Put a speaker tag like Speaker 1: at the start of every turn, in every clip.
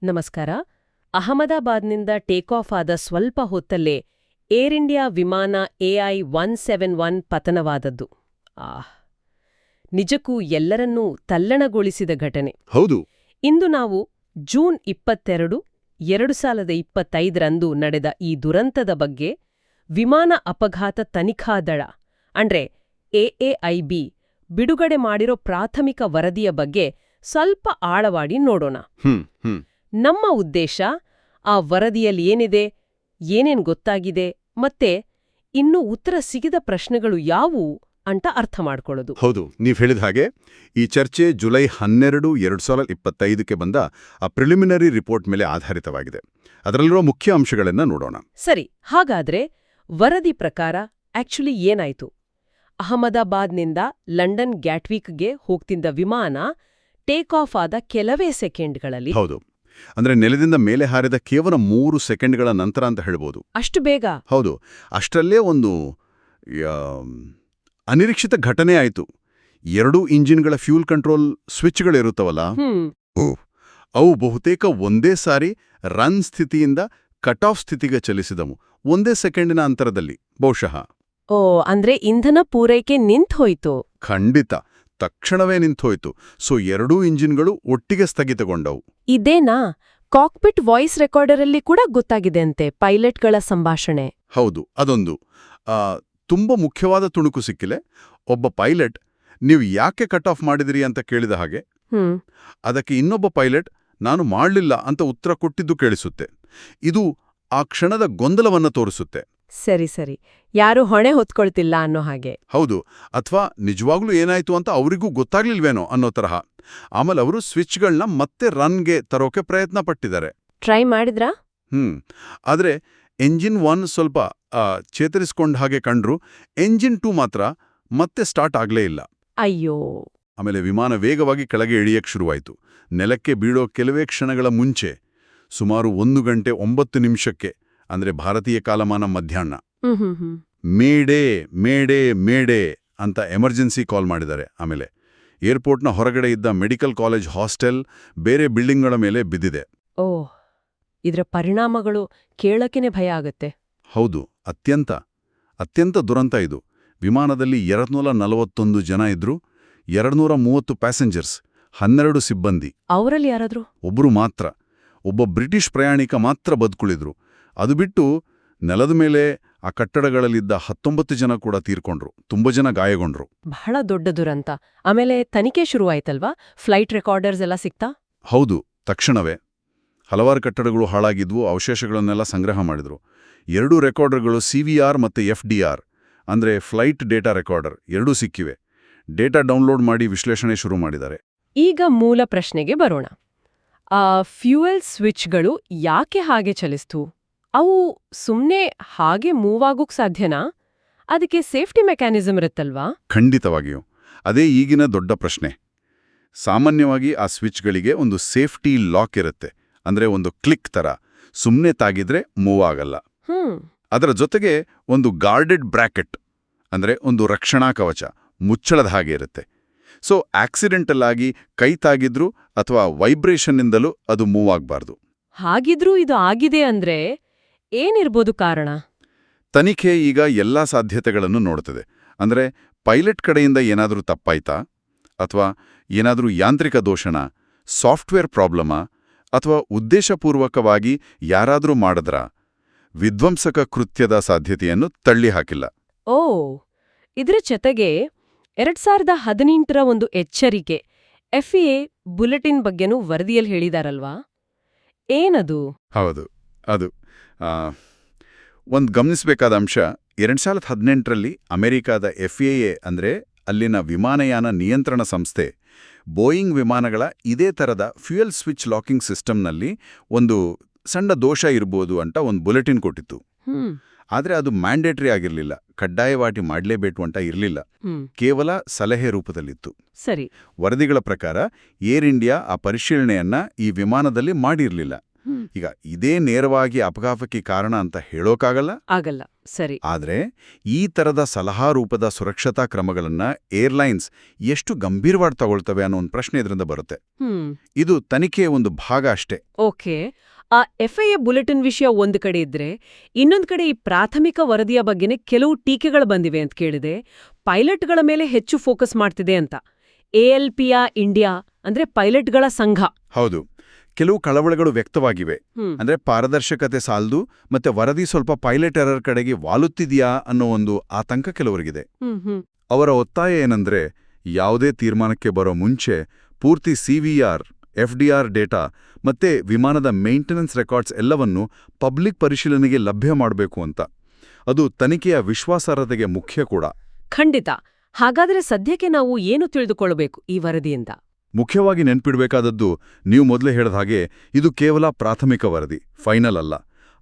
Speaker 1: ನಮಸ್ಕಾರ. ಅಹಮದಾಬಾದ್ನಿಂದ take off ಆದ ಸ್ವಲ್ಪ ಹೊತ್ತಲ್ಲೇ ಏರ್ ಇಂಡಿಯಾ ವಿಮಾನ AI-171 ಪತನವಾದದ್ದು. ನಿಜಕ್ಕೂ ಎಲ್ಲರನ್ನೂ ತಲ್ಲಣಗೊಳಿಸಿದ ಘಟನೆ.
Speaker 2: ಹೌದು.
Speaker 1: ಇಂದು ನಾವು ಜೂನ್ 22, 2025ರಂದು ನಡೆದ ಈ ದುರಂತದ ಬಗ್ಗೆ ವಿಮಾನ ಅಪಘಾತ ತನಿಖಾ ದಳ ಅಂದ್ರೆ AAIB ಬಿಡುಗಡೆ ಮಾಡಿರೋ ಪ್ರಾಥಮಿಕ ವರದಿಯ ಬಗ್ಗೆ ಸ್ವಲ್ಪ ಆಳವಾಡಿ ನೋಡೋಣ. ನಮ್ಮ ಉದ್ದೇಶ ಆ ವರದಿಯಲ್ಲಿ ಏನಿದೆ, ಏನೇನ್ ಗೊತ್ತಾಗಿದೆ, ಮತ್ತೆ ಇನ್ನೂ ಉತ್ತರ ಸಿಗದ ಪ್ರಶ್ನೆಗಳು ಯಾವುವು ಅಂತ ಅರ್ಥ ಮಾಡ್ಕೊಳ್ಳೋದು.
Speaker 2: ಹೌದು, ನೀವ್ ಹೇಳಿದ ಹಾಗೆ ಈ ಚರ್ಚೆ ಜುಲೈ 12, 2025ಕ್ಕೆ ಬಂದ ಆ ಪ್ರಿಲಿಮಿನರಿ ರಿಪೋರ್ಟ್ ಮೇಲೆ ಆಧಾರಿತವಾಗಿದೆ. ಅದರಲ್ಲಿರುವ ಮುಖ್ಯ ಅಂಶಗಳನ್ನ ನೋಡೋಣ.
Speaker 1: ಸರಿ, ಹಾಗಾದ್ರೆ ವರದಿ ಪ್ರಕಾರ ಆಕ್ಚುಲಿ ಏನಾಯ್ತು? ಅಹಮದಾಬಾದ್ನಿಂದ ಲಂಡನ್ ಗ್ಯಾಟ್ವಿಕ್ಗೆ ಹೋಗ್ತಿದ್ದ ವಿಮಾನ ಟೇಕ್ ಆಫ್ ಆದ ಕೆಲವೇ ಸೆಕೆಂಡ್ಗಳಲ್ಲಿ.
Speaker 2: ಹೌದು, ಅಂದ್ರೆ ನೆಲದಿಂದ ಮೇಲೆ ಹಾರಿದ ಕೇವಲ 3 ಸೆಕೆಂಡ್ಗಳ ನಂತರ ಅಂತ ಹೇಳ್ಬೋದು.
Speaker 1: ಅಷ್ಟು ಬೇಗ?
Speaker 2: ಹೌದು, ಅಷ್ಟರಲ್ಲೇ ಒಂದು ಅನಿರೀಕ್ಷಿತ ಘಟನೆ ಆಯಿತು. 2 ಇಂಜಿನ್ಗಳ ಫ್ಯೂಲ್ ಕಂಟ್ರೋಲ್ ಸ್ವಿಚ್ಗಳಿರುತ್ತವಲ್ಲ, ಅವು ಬಹುತೇಕ ಒಂದೇ ಸಾರಿ ರನ್ ಸ್ಥಿತಿಯಿಂದ ಕಟ್ ಆಫ್ ಸ್ಥಿತಿಗೆ ಚಲಿಸಿದವು, ಒಂದೇ ಸೆಕೆಂಡಿನ ಅಂತರದಲ್ಲಿ ಬಹುಶಃ.
Speaker 1: ಓ, ಅಂದ್ರೆ ಇಂಧನ ಪೂರೈಕೆ ನಿಂತೋಯ್ತು.
Speaker 2: ಖಂಡಿತ, ತಕ್ಷಣವೇ ನಿಂತೋಯ್ತು. ಸೊ 2 ಇಂಜಿನ್ಗಳು ಒಟ್ಟಿಗೆ ಸ್ಥಗಿತಗೊಂಡವು.
Speaker 1: ಇದೇನಾ ಕಾಕ್ಪಿಟ್ ವಾಯ್ಸ್ ರೆಕಾರ್ಡರಲ್ಲಿ ಕೂಡ ಗೊತ್ತಾಗಿದೆ ಅಂತೆ, ಪೈಲಟ್ಗಳ ಸಂಭಾಷಣೆ.
Speaker 2: ಹೌದು, ಅದೊಂದು ತುಂಬ ಮುಖ್ಯವಾದ ತುಣುಕು ಸಿಕ್ಕಿಲೆ. ಒಬ್ಬ ಪೈಲಟ್ ನೀವು ಯಾಕೆ ಕಟ್ ಆಫ್ ಮಾಡಿದಿರಿ ಅಂತ ಕೇಳಿದ ಹಾಗೆ, ಅದಕ್ಕೆ ಇನ್ನೊಬ್ಬ ಪೈಲಟ್ ನಾನು ಮಾಡಲಿಲ್ಲ ಅಂತ ಉತ್ತರ ಕೊಟ್ಟಿದ್ದು ಕೇಳಿಸುತ್ತೆ. ಇದು ಆ ಕ್ಷಣದ ಗೊಂದಲವನ್ನ ತೋರಿಸುತ್ತೆ.
Speaker 1: ಸರಿ ಸರಿ, ಯಾರು ಹೊಣೆ ಹೊತ್ಕೊಳ್ತಿಲ್ಲ ಅನ್ನೋ ಹಾಗೆ.
Speaker 2: ಹೌದು, ಅಥವಾ ನಿಜವಾಗ್ಲೂ ಏನಾಯ್ತು ಅಂತ ಅವರಿಗೂ ಗೊತ್ತಾಗ್ಲಿಲ್ವೇನೋ ಅನ್ನೋ ತರಹ. ಆಮೇಲೆ ಅವರು ಸ್ವಿಚ್ಗಳನ್ನ ಮತ್ತೆ ರನ್ಗೆ ತರೋಕೆ ಪ್ರಯತ್ನ ಪಟ್ಟಿದ್ದಾರೆ.
Speaker 1: ಟ್ರೈ ಮಾಡಿದ್ರಾ?
Speaker 2: ಆದ್ರೆ ಎಂಜಿನ್ 1 ಸ್ವಲ್ಪ ಚೇತರಿಸ್ಕೊಂಡ ಹಾಗೆ ಕಂಡ್ರು. ಎಂಜಿನ್ 2 ಮಾತ್ರ ಮತ್ತೆ ಸ್ಟಾರ್ಟ್ ಆಗ್ಲೇ ಇಲ್ಲ.
Speaker 1: ಅಯ್ಯೋ.
Speaker 2: ಆಮೇಲೆ ವಿಮಾನ ವೇಗವಾಗಿ ಕೆಳಗೆ ಇಳಿಯಕ್ಕೆ ಶುರುವಾಯಿತು. ನೆಲಕ್ಕೆ ಬೀಳೋ ಕೆಲವೇ ಕ್ಷಣಗಳ ಮುಂಚೆ, ಸುಮಾರು 1 ಗಂಟೆ 9 ನಿಮಿಷಕ್ಕೆ, ಅಂದ್ರೆ ಭಾರತೀಯ ಕಾಲಮಾನ ಮಧ್ಯಾಹ್ನ, ಮೇಡೇ ಮೇಡೇ ಮೇಡೇ ಅಂತ ಎಮರ್ಜೆನ್ಸಿ ಕಾಲ್ ಮಾಡಿದ್ದಾರೆ. ಆಮೇಲೆ ಏರ್ಪೋರ್ಟ್ನ ಹೊರಗಡೆ ಇದ್ದ ಮೆಡಿಕಲ್ ಕಾಲೇಜ್ ಹಾಸ್ಟೆಲ್ ಬೇರೆ ಬಿಲ್ಡಿಂಗ್ಗಳ ಮೇಲೆ ಬಿದ್ದಿದೆ.
Speaker 1: ಓಹ್, ಇದರ ಪರಿಣಾಮಗಳು ಕೇಳಕ್ಕೇನೆ ಭಯ ಆಗತ್ತೆ.
Speaker 2: ಹೌದು, ಅತ್ಯಂತ ದುರಂತ ಇದು. ವಿಮಾನದಲ್ಲಿ 241 ಜನ ಇದ್ರು, 230 ಪ್ಯಾಸೆಂಜರ್ಸ್, 12 ಸಿಬ್ಬಂದಿ.
Speaker 1: ಅವರಲ್ಲಿ ಯಾರಾದ್ರೂ?
Speaker 2: ಒಬ್ರು ಮಾತ್ರ, ಒಬ್ಬ ಬ್ರಿಟಿಷ್ ಪ್ರಯಾಣಿಕ ಮಾತ್ರ ಬದುಕುಳಿದ್ರು. ಅದು ಬಿಟ್ಟು ನೆಲದ ಮೇಲೆ ಆ ಕಟ್ಟಡಗಳಲ್ಲಿದ್ದ 19 ಜನ ಕೂಡ ತೀರ್ಕೊಂಡ್ರು, ತುಂಬ ಜನ ಗಾಯಗೊಂಡ್ರು.
Speaker 1: ಬಹಳ ದೊಡ್ಡ ದುರಂತ. ಆಮೇಲೆ ತನಿಖೆ ಶುರುವಾಯ್ತಲ್ವಾ? ಫ್ಲೈಟ್ ರೆಕಾರ್ಡರ್ಸ್ ಎಲ್ಲ ಸಿಕ್ತಾ?
Speaker 2: ಹೌದು, ತಕ್ಷಣವೇ. ಹಲವಾರು ಕಟ್ಟಡಗಳು ಹಾಳಾಗಿದ್ವು, ಅವಶೇಷಗಳನ್ನೆಲ್ಲ ಸಂಗ್ರಹ ಮಾಡಿದ್ರು. 2 ರೆಕಾರ್ಡರ್ಗಳು CVR ಮತ್ತು FDR ಅಂದ್ರೆ ಫ್ಲೈಟ್ ಡೇಟಾ ರೆಕಾರ್ಡರ್ ಎರಡೂ ಸಿಕ್ಕಿವೆ. ಡೇಟಾ ಡೌನ್ಲೋಡ್ ಮಾಡಿ ವಿಶ್ಲೇಷಣೆ ಶುರು ಮಾಡಿದ್ದಾರೆ.
Speaker 1: ಈಗ ಮೂಲ ಪ್ರಶ್ನೆಗೆ ಬರೋಣ. ಫ್ಯೂಯಲ್ ಸ್ವಿಚ್ಗಳು ಯಾಕೆ ಹಾಗೆ ಚಲಿಸ್ತು? ಅವು ಸುಮ್ನೆ ಹಾಗೆ ಮೂವ್ ಆಗೋಕ್ ಸಾಧ್ಯನಾ? ಅದಕ್ಕೆ ಸೇಫ್ಟಿ ಮೆಕ್ಯಾನಿಸಮ್ ಇರುತ್ತಲ್ವಾ?
Speaker 2: ಖಂಡಿತವಾಗಿಯೂ, ಅದೇ ಈಗಿನ ದೊಡ್ಡ ಪ್ರಶ್ನೆ. ಸಾಮಾನ್ಯವಾಗಿ ಆ ಸ್ವಿಚ್ಗಳಿಗೆ ಒಂದು ಸೇಫ್ಟಿ ಲಾಕ್ ಇರುತ್ತೆ, ಅಂದ್ರೆ ಒಂದು ಕ್ಲಿಕ್ ತರ, ಸುಮ್ನೆ ತಾಗಿದ್ರೆ ಮೂವ್ ಆಗಲ್ಲ. ಅದರ ಜೊತೆಗೆ ಒಂದು ಗಾರ್ಡೆಡ್ ಬ್ರಾಕೆಟ್, ಅಂದ್ರೆ ಒಂದು ರಕ್ಷಣಾ ಕವಚ, ಮುಚ್ಚಳದ ಹಾಗೆ ಇರುತ್ತೆ. ಸೊ ಆಕ್ಸಿಡೆಂಟಲ್ ಆಗಿ ಕೈ ತಾಗಿದ್ರು ಅಥವಾ ವೈಬ್ರೇಷನ್ನಿಂದಲೂ ಅದು ಮೂವ್ ಆಗಬಾರ್ದು.
Speaker 1: ಹಾಗಿದ್ರೂ ಇದು ಆಗಿದೆ ಅಂದ್ರೆ ಏನಿರ್ಬೋದು ಕಾರಣ?
Speaker 2: ತನಿಖೆ ಈಗ ಎಲ್ಲಾ ಸಾಧ್ಯತೆಗಳನ್ನು ನೋಡುತ್ತದೆ. ಅಂದ್ರೆ ಪೈಲಟ್ ಕಡೆಯಿಂದ ಏನಾದರೂ ತಪ್ಪಾಯ್ತಾ, ಅಥವಾ ಏನಾದರೂ ಯಾಂತ್ರಿಕ ದೋಷಣ, ಸಾಫ್ಟ್ವೇರ್ ಪ್ರಾಬ್ಲಮಾ, ಅಥವಾ ಉದ್ದೇಶಪೂರ್ವಕವಾಗಿ ಯಾರಾದರೂ ಮಾಡಿದ್ರಾ? ವಿಧ್ವಂಸಕ ಕೃತ್ಯದ ಸಾಧ್ಯತೆಯನ್ನು ತಳ್ಳಿ ಹಾಕಿಲ್ಲ.
Speaker 1: ಓ, ಇದ್ರ ಜೊತೆಗೆ 2018ರ ಒಂದು ಎಚ್ಚರಿಕೆ FAA ಬುಲೆಟಿನ್ ಬಗ್ಗೆನೂ ವರದಿಯಲ್ಲಿ ಹೇಳಿದಾರಲ್ವಾ? ಏನದು?
Speaker 2: ಹೌದು, ಅದು ಒಂದು ಗಮನಿಸಬೇಕಾದ ಅಂಶ. 2018ರಲ್ಲಿ ಅಮೆರಿಕಾದ FAA ಅಂದ್ರೆ ಅಲ್ಲಿನ ವಿಮಾನಯಾನ ನಿಯಂತ್ರಣ ಸಂಸ್ಥೆ, ಬೋಯಿಂಗ್ ವಿಮಾನಗಳ ಇದೇ ಥರದ ಫ್ಯೂಯಲ್ ಸ್ವಿಚ್ ಲಾಕಿಂಗ್ ಸಿಸ್ಟಮ್ನಲ್ಲಿ ಒಂದು ಸಣ್ಣ ದೋಷ ಇರ್ಬೋದು ಅಂತ ಒಂದು ಬುಲೆಟಿನ್ ಕೊಟ್ಟಿತ್ತು. ಆದರೆ ಅದು ಮ್ಯಾಂಡೇಟರಿ ಆಗಿರಲಿಲ್ಲ, ಕಡ್ಡಾಯವಾಗಿ ಮಾಡಲೇಬೇಕು ಅಂತ ಇರಲಿಲ್ಲ, ಕೇವಲ ಸಲಹೆ ರೂಪದಲ್ಲಿತ್ತು.
Speaker 1: ಸರಿ.
Speaker 2: ವರದಿಗಳ ಪ್ರಕಾರ ಏರ್ ಇಂಡಿಯಾ ಆ ಪರಿಶೀಲನೆಯನ್ನ ಈ ವಿಮಾನದಲ್ಲಿ ಮಾಡಿರಲಿಲ್ಲ. ಈಗ ಇದೇ ನೇರವಾಗಿ ಅಪಘಾತಕ್ಕೆ ಕಾರಣ ಅಂತ ಹೇಳೋಕ್ಕಾಗಲ್ಲ.
Speaker 1: ಆಗಲ್ಲ. ಸರಿ.
Speaker 2: ಆದ್ರೆ ಈ ತರದ ಸಲಹಾ ರೂಪದ ಸುರಕ್ಷತಾ ಕ್ರಮಗಳನ್ನ ಏರ್ಲೈನ್ಸ್ ಎಷ್ಟು ಗಂಭೀರವಾಗಿ ತಗೊಳ್ತವೆ ಅನ್ನೋ ಒಂದು ಪ್ರಶ್ನೆ ಇದರಿಂದ ಬರುತ್ತೆ. ಇದು ತನಿಖೆಯ ಒಂದು ಭಾಗ ಅಷ್ಟೇ.
Speaker 1: ಓಕೆ. ಆ FAA ಬುಲೆಟಿನ್ ವಿಷಯ ಒಂದು ಕಡೆ ಇದ್ರೆ, ಇನ್ನೊಂದು ಕಡೆ ಈ ಪ್ರಾಥಮಿಕ ವರದಿಯ ಬಗ್ಗೆನೇ ಕೆಲವು ಟೀಕೆಗಳು ಬಂದಿವೆ ಅಂತ ಕೇಳಿದೆ. ಪೈಲಟ್ಗಳ ಮೇಲೆ ಹೆಚ್ಚು ಫೋಕಸ್ ಮಾಡ್ತಿದೆ ಅಂತ. ALPಯ ಇಂಡಿಯಾ ಅಂದ್ರೆ ಪೈಲಟ್ಗಳ ಸಂಘ.
Speaker 2: ಹೌದು, ಕೆಲವು ಕಳವಳಗಳು ವ್ಯಕ್ತವಾಗಿವೆ. ಅಂದ್ರೆ ಪಾರದರ್ಶಕತೆ ಸಾಲದು ಮತ್ತೆ ವರದಿ ಸ್ವಲ್ಪ ಪೈಲಟ್ ಎರರ್ ಕಡೆಗೆ ವಾಲುತ್ತಿದೆಯಾ ಅನ್ನೋ ಒಂದು ಆತಂಕ ಕೆಲವರಿಗಿದೆ. ಅವರ ಒತ್ತಾಯ ಏನಂದ್ರೆ, ಯಾವುದೇ ತೀರ್ಮಾನಕ್ಕೆ ಬರೋ ಮುಂಚೆ ಪೂರ್ತಿ CVR, FDR ಡೇಟಾ ಮತ್ತೆ ವಿಮಾನದ ಮೇಂಟೆನೆನ್ಸ್ ರೆಕಾರ್ಡ್ಸ್ ಎಲ್ಲವನ್ನೂ ಪಬ್ಲಿಕ್ ಪರಿಶೀಲನೆಗೆ ಲಭ್ಯ ಮಾಡಬೇಕು ಅಂತ. ಅದು ತನಿಖೆಯ ವಿಶ್ವಾಸಾರ್ಹತೆಗೆ ಮುಖ್ಯ ಕೂಡ.
Speaker 1: ಖಂಡಿತ. ಹಾಗಾದ್ರೆ ಸದ್ಯಕ್ಕೆ ನಾವು ಏನು ತಿಳಿದುಕೊಳ್ಳಬೇಕು ಈ ವರದಿಯಿಂದ?
Speaker 2: ಮುಖ್ಯವಾಗಿ ನೆನ್ಪಿಡ್ಬೇಕಾದದ್ದು, ನೀವು ಮೊದಲೇ ಹೇಳಿದ ಹಾಗೆ, ಇದು ಕೇವಲ ಪ್ರಾಥಮಿಕ ವರದಿ, ಫೈನಲ್ ಅಲ್ಲ.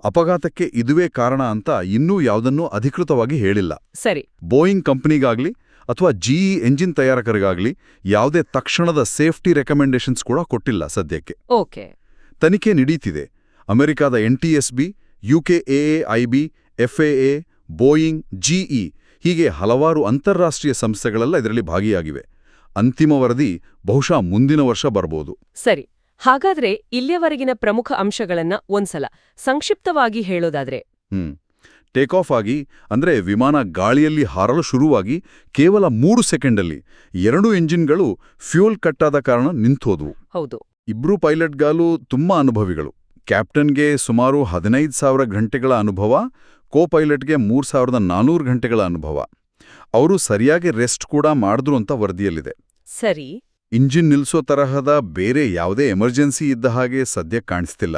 Speaker 2: ಅಪಘಾತಕ್ಕೆ ಇದುವೇ ಕಾರಣ ಅಂತ ಇನ್ನೂ ಯಾವುದನ್ನೂ ಅಧಿಕೃತವಾಗಿ ಹೇಳಿಲ್ಲ.
Speaker 1: ಸರಿ.
Speaker 2: ಬೋಯಿಂಗ್ ಕಂಪನಿಗಾಗ್ಲಿ ಅಥವಾ GE ಎಂಜಿನ್ ತಯಾರಕರಿಗಾಗ್ಲಿ ಯಾವುದೇ ತಕ್ಷಣದ ಸೇಫ್ಟಿ ರೆಕಮೆಂಡೇಶನ್ಸ್ ಕೂಡ ಕೊಟ್ಟಿಲ್ಲ ಸದ್ಯಕ್ಕೆ.
Speaker 1: ಓಕೆ.
Speaker 2: ತನಿಖೆ ನಡೀತಿದೆ. ಅಮೆರಿಕಾದ NTSB, UK AAIB, FAA, Boeing, GE ಹೀಗೆ ಹಲವಾರು ಅಂತಾರಾಷ್ಟ್ರೀಯ ಸಂಸ್ಥೆಗಳೆಲ್ಲ ಇದರಲ್ಲಿ ಭಾಗಿಯಾಗಿವೆ. ಅಂತಿಮ ವರದಿ ಬಹುಶಃ ಮುಂದಿನ ವರ್ಷ ಬರ್ಬೋದು.
Speaker 1: ಸರಿ. ಹಾಗಾದ್ರೆ ಇಲ್ಲಿಯವರೆಗಿನ ಪ್ರಮುಖ ಅಂಶಗಳನ್ನ ಒಂದ್ಸಲ ಸಂಕ್ಷಿಪ್ತವಾಗಿ ಹೇಳೋದಾದ್ರೆ?
Speaker 2: ಟೇಕ್ ಆಫ್ ಆಗಿ, ಅಂದ್ರೆ ವಿಮಾನ ಗಾಳಿಯಲ್ಲಿ ಹಾರಲು ಶುರುವಾಗಿ ಕೇವಲ 3 ಸೆಕೆಂಡಲ್ಲಿ 2 ಎಂಜಿನ್ಗಳು ಫ್ಯೂಲ್ ಕಟ್ಟಾದ ಕಾರಣ ನಿಂತೋದ್ವು.
Speaker 1: ಹೌದು.
Speaker 2: ಇಬ್ರು ಪೈಲಟ್ಗಳು ತುಂಬಾ ಅನುಭವಿಗಳು. ಕ್ಯಾಪ್ಟನ್ಗೆ ಸುಮಾರು 15,000 ಗಂಟೆಗಳ ಅನುಭವ, ಕೋ ಪೈಲಟ್ಗೆ 3,400 ಗಂಟೆಗಳ ಅನುಭವ. ಅವರು ಸರಿಯಾಗಿ ರೆಸ್ಟ್ ಕೂಡ ಮಾಡಿದ್ರು ಅಂತ ವರದಿಯಲ್ಲಿದೆ.
Speaker 1: ಸರಿ.
Speaker 2: ಇಂಜಿನ್ ನಿಲ್ಸೋ ತರಹದ ಬೇರೆ ಯಾವುದೇ ಎಮರ್ಜೆನ್ಸಿ ಇದ್ದ ಹಾಗೆ ಸದ್ಯ ಕಾಣಿಸ್ತಿಲ್ಲ.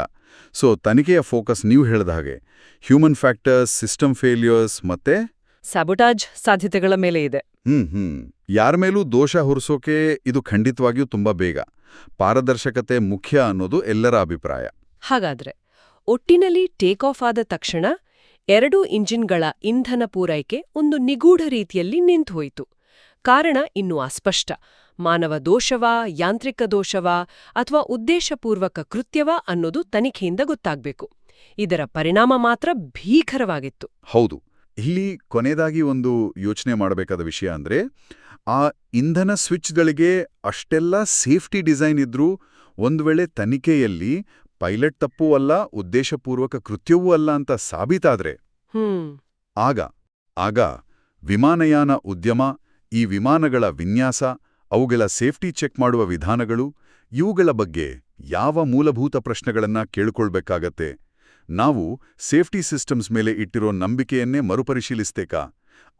Speaker 2: ಸೊ ತನಿಖೆಯ ಫೋಕಸ್ ನೀವು ಹೇಳಿದ ಹಾಗೆ ಹ್ಯೂಮನ್ ಫ್ಯಾಕ್ಟರ್ಸ್, ಸಿಸ್ಟಮ್ ಫೇಲ್ಯೂರ್ಸ್ ಮತ್ತೆ
Speaker 1: ಸ್ಯಾಬೋಟಾಜ್ ಸಾಧ್ಯತೆಗಳ ಮೇಲೆ ಇದೆ.
Speaker 2: ಯಾರ ಮೇಲೂ ದೋಷ ಹೊರಿಸೋಕೆ ಇದು ಖಂಡಿತವಾಗಿಯೂ ತುಂಬಾ ಬೇಗ. ಪಾರದರ್ಶಕತೆ ಮುಖ್ಯ ಅನ್ನೋದು ಎಲ್ಲರ ಅಭಿಪ್ರಾಯ.
Speaker 1: ಹಾಗಾದ್ರೆ ಒಟ್ಟಿನಲ್ಲಿ ಟೇಕ್ ಆಫ್ ಆದ ತಕ್ಷಣ 2 ಇಂಜಿನ್ಗಳ ಇಂಧನ ಪೂರೈಕೆ ಒಂದು ನಿಗೂಢ ರೀತಿಯಲ್ಲಿ ನಿಂತುಹೋಯಿತು. ಕಾರಣ ಇನ್ನೂ ಅಸ್ಪಷ್ಟ. ಮಾನವ ದೋಷವಾ, ಯಾಂತ್ರಿಕ ದೋಷವಾ ಅಥವಾ ಉದ್ದೇಶಪೂರ್ವಕ ಕೃತ್ಯವಾ ಅನ್ನೋದು ತನಿಖೆಯಿಂದ ಗೊತ್ತಾಗ್ಬೇಕು. ಇದರ ಪರಿಣಾಮ ಮಾತ್ರ ಭೀಕರವಾಗಿತ್ತು.
Speaker 2: ಹೌದು. ಇಲ್ಲಿ ಕೊನೆಯದಾಗಿ ಒಂದು ಯೋಚನೆ ಮಾಡಬೇಕಾದ ವಿಷಯ ಅಂದ್ರೆ, ಆ ಇಂಧನ ಸ್ವಿಚ್ಗಳಿಗೆ ಅಷ್ಟೆಲ್ಲ ಸೇಫ್ಟಿ ಡಿಸೈನ್ ಇದ್ರೂ ಒಂದು ವೇಳೆ ತನಿಖೆಯಲ್ಲಿ ಪೈಲಟ್ ತಪ್ಪೂ ಅಲ್ಲ, ಉದ್ದೇಶಪೂರ್ವಕ ಕೃತ್ಯವೂ ಅಲ್ಲ ಅಂತ ಸಾಬೀತಾದ್ರೆ ಆಗ ವಿಮಾನಯಾನ ಉದ್ಯಮ, ಈ ವಿಮಾನಗಳ ವಿನ್ಯಾಸ, ಅವುಗಳ ಸೇಫ್ಟಿ ಚೆಕ್ ಮಾಡುವ ವಿಧಾನಗಳು, ಇವುಗಳ ಬಗ್ಗೆ ಯಾವ ಮೂಲಭೂತ ಪ್ರಶ್ನೆಗಳನ್ನ ಕೇಳಿಕೊಳ್ಬೇಕಾಗತ್ತೆ? ನಾವು ಸೇಫ್ಟಿ ಸಿಸ್ಟಮ್ಸ್ ಮೇಲೆ ಇಟ್ಟಿರೋ ನಂಬಿಕೆಯನ್ನೇ ಮರುಪರಿಶೀಲಿಸ್ತೇಕಾ?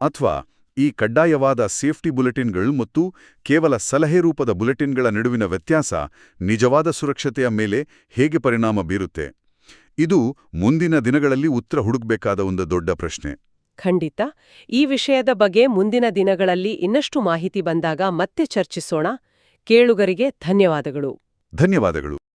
Speaker 2: ಅಥವಾ ಈ ಕಡ್ಡಾಯವಾದ ಸೇಫ್ಟಿ ಬುಲೆಟಿನ್ಗಳು ಮತ್ತು ಕೇವಲ ಸಲಹೆ ರೂಪದ ಬುಲೆಟಿನ್ಗಳ ನಡುವಿನ ವ್ಯತ್ಯಾಸ ನಿಜವಾದ ಸುರಕ್ಷತೆಯ ಮೇಲೆ ಹೇಗೆ ಪರಿಣಾಮ ಬೀರುತ್ತೆ? ಇದು ಮುಂದಿನ ದಿನಗಳಲ್ಲಿ ಉತ್ತರ ಹುಡುಕಬೇಕಾದ ಒಂದು ದೊಡ್ಡ ಪ್ರಶ್ನೆ.
Speaker 1: ಖಂಡಿತ. ಈ ವಿಷಯದ ಬಗ್ಗೆ ಮುಂದಿನ ದಿನಗಳಲ್ಲಿ ಇನ್ನಷ್ಟು ಮಾಹಿತಿ ಬಂದಾಗ ಮತ್ತೆ ಚರ್ಚಿಸೋಣ. ಕೇಳುಗರಿಗೆ ಧನ್ಯವಾದಗಳು.
Speaker 2: ಧನ್ಯವಾದಗಳು.